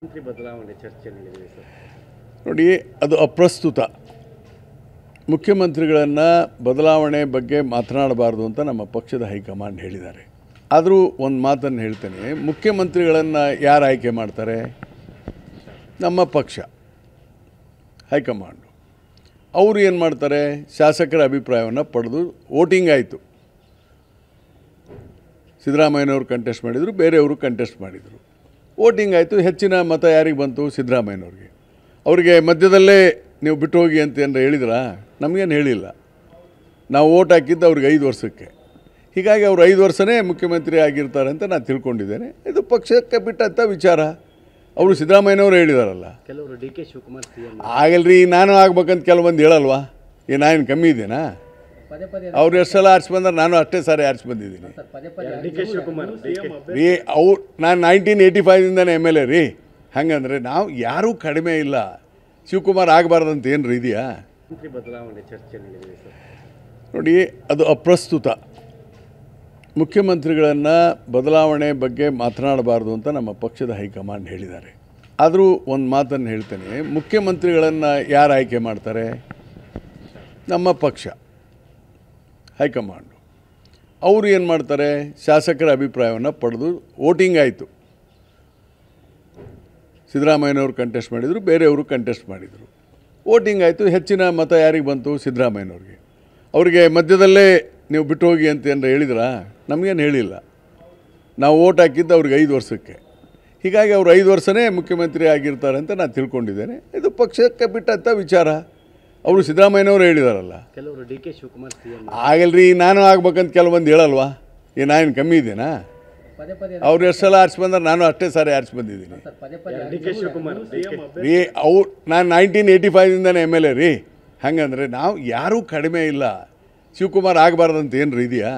ಮಂತ್ರಿ ಬದಲಾವಣೆ ಚರ್ಚೆ ನಡೆದಿದೆ ಸರ್. ನೋಡಿ, ಅದು ಅಪ್ರಸ್ತುತ. ಮುಖ್ಯಮಂತ್ರಿಗಳನ್ನು ಬದಲಾವಣೆ ಬಗ್ಗೆ ಮಾತನಾಡಬಾರ್ದು ಅಂತ ನಮ್ಮ ಪಕ್ಷದ ಹೈಕಮಾಂಡ್ ಹೇಳಿದ್ದಾರೆ. ಆದರೂ ಒಂದು ಮಾತನ್ನು ಹೇಳ್ತೇನೆ, ಮುಖ್ಯಮಂತ್ರಿಗಳನ್ನು ಯಾರು ಆಯ್ಕೆ ಮಾಡ್ತಾರೆ? ನಮ್ಮ ಪಕ್ಷ ಹೈಕಮಾಂಡು. ಅವರು ಏನು ಮಾಡ್ತಾರೆ? ಶಾಸಕರ ಅಭಿಪ್ರಾಯವನ್ನು ಪಡೆದು ವೋಟಿಂಗ್ ಆಯಿತು. ಸಿದ್ದರಾಮಯ್ಯನವರು ಕಂಟೆಸ್ಟ್ ಮಾಡಿದರು, ಬೇರೆಯವರು ಕಂಟೆಸ್ಟ್ ಮಾಡಿದರು. ವೋಟಿಂಗ್ ಆಯಿತು. ಹೆಚ್ಚಿನ ಮತ ಯಾರಿಗೆ ಬಂತು? ಸಿದ್ದರಾಮಯ್ಯನವ್ರಿಗೆ. ಅವರಿಗೆ ಮಧ್ಯದಲ್ಲೇ ನೀವು ಬಿಟ್ಟು ಹೋಗಿ ಅಂತ ಏನಾರ ಹೇಳಿದ್ರಾ? ನಮಗೇನು ಹೇಳಿಲ್ಲ. ನಾವು ವೋಟ್ ಹಾಕಿದ್ದು ಅವ್ರಿಗೆ 5 ವರ್ಷಕ್ಕೆ. ಹೀಗಾಗಿ ಅವರು 5 ವರ್ಷನೇ ಮುಖ್ಯಮಂತ್ರಿ ಆಗಿರ್ತಾರೆ ಅಂತ ನಾನು ತಿಳ್ಕೊಂಡಿದ್ದೇನೆ. ಇದು ಪಕ್ಷಕ್ಕೆ ಬಿಟ್ಟಂಥ ವಿಚಾರ. ಅವರು ಸಿದ್ದರಾಮಯ್ಯನವರು ಹೇಳಿದಾರಲ್ಲ. ಕೆಲವರು ಡಿ.ಕೆ. ಶಿವಕುಮಾರ್ ಸಿಎಂ ಆಗಲ್ರಿ, ನಾನು ಆಗ್ಬೇಕಂತ ಕೆಲವೊಂದು ಹೇಳಲ್ವಾ? ನಾನು ಕಮ್ಮಿ ಇದ್ದೇನಾ? ಅವ್ರು ಎಷ್ಟು ಸಲ ಆರಿಸಿ ಬಂದ್ರೆ ನಾನು ಅಷ್ಟೇ ಸಾರಿ ಆರಿಸಿ ಬಂದಿದ್ದೀನಿ ಡಿ.ಕೆ. ಶಿವಕುಮಾರ್ ರೀ. ಅವ್ರು ನಾನು 1985ಇಂದನೇ MLA ರೀ. ಹಾಗಂದರೆ ನಾವು ಯಾರೂ ಕಡಿಮೆ ಇಲ್ಲ. ಶಿವಕುಮಾರ್ ಆಗಬಾರ್ದಂತ ಏನು ಇದೆಯಾ? ಮಂತ್ರಿ ಬದಲಾವಣೆ ಚರ್ಚೆ ನಡೆದಿದೆ ಸರ್. ನೋಡಿ, ಅದು ಅಪ್ರಸ್ತುತ. ಮುಖ್ಯಮಂತ್ರಿಗಳನ್ನು ಬದಲಾವಣೆ ಬಗ್ಗೆ ಮಾತನಾಡಬಾರ್ದು ಅಂತ ನಮ್ಮ ಪಕ್ಷದ ಹೈಕಮಾಂಡ್ ಹೇಳಿದ್ದಾರೆ. ಆದರೂ ಒಂದು ಮಾತನ್ನು ಹೇಳ್ತೇನೆ, ಮುಖ್ಯಮಂತ್ರಿಗಳನ್ನು ಯಾರು ಆಯ್ಕೆ ಮಾಡ್ತಾರೆ? ನಮ್ಮ ಪಕ್ಷ ಹೈಕಮಾಂಡು. ಅವರು ಏನು ಮಾಡ್ತಾರೆ? ಶಾಸಕರ ಅಭಿಪ್ರಾಯವನ್ನು ಪಡೆದು ವೋಟಿಂಗ್ ಆಯಿತು. ಸಿದ್ದರಾಮಯ್ಯನವರು ಕಂಟೆಸ್ಟ್ ಮಾಡಿದರು, ಬೇರೆಯವರು ಕಂಟೆಸ್ಟ್ ಮಾಡಿದರು. ವೋಟಿಂಗ್ ಆಯಿತು. ಹೆಚ್ಚಿನ ಮತ ಯಾರಿಗೆ ಬಂತು? ಸಿದ್ದರಾಮಯ್ಯನವ್ರಿಗೆ. ಅವರಿಗೆ ಮಧ್ಯದಲ್ಲೇ ನೀವು ಬಿಟ್ಟು ಹೋಗಿ ಅಂತ ಏನಾರ ಹೇಳಿದ್ರಾ? ನಮಗೇನು ಹೇಳಿಲ್ಲ. ನಾವು ವೋಟ್ ಹಾಕಿದ್ದು ಅವ್ರಿಗೆ 5 ವರ್ಷಕ್ಕೆ. ಹೀಗಾಗಿ ಅವರು 5 ವರ್ಷನೇ ಮುಖ್ಯಮಂತ್ರಿ ಆಗಿರ್ತಾರೆ ಅಂತ ನಾನು ತಿಳ್ಕೊಂಡಿದ್ದೇನೆ. ಇದು ಪಕ್ಷಕ್ಕೆ ಬಿಟ್ಟಂಥ ವಿಚಾರ. ಅವರು ಸಿದ್ದರಾಮಯ್ಯನವರು ಹೇಳಿದಾರಲ್ಲ. ಕೆಲವರು ಡಿ.ಕೆ. ಶಿವಕುಮಾರ್ ಸಿಎಂ ಆಗಲ್ರಿ, ನಾನು ಆಗ್ಬೇಕಂತ ಕೆಲವೊಂದು ಹೇಳಲ್ವಾ? ನಾನು ಕಮ್ಮಿ ಇದ್ದೇನಾ? ಅವ್ರು ಎಷ್ಟು ಸಲ ಆರಿಸಿ ಬಂದ್ರೆ ನಾನು ಅಷ್ಟೇ ಸಾರಿ ಆರಿಸಿ ಬಂದಿದ್ದೀನಿ ಡಿ.ಕೆ. ಶಿವಕುಮಾರ್ ರೀ. ಅವ್ರು ನಾನು 1985ಇಂದನೇ MLA ರೀ. ಹಾಗಂದರೆ ನಾವು ಯಾರೂ ಕಡಿಮೆ ಇಲ್ಲ. ಶಿವಕುಮಾರ್ ಆಗಬಾರ್ದಂತ ಏನು ಇದೆಯಾ?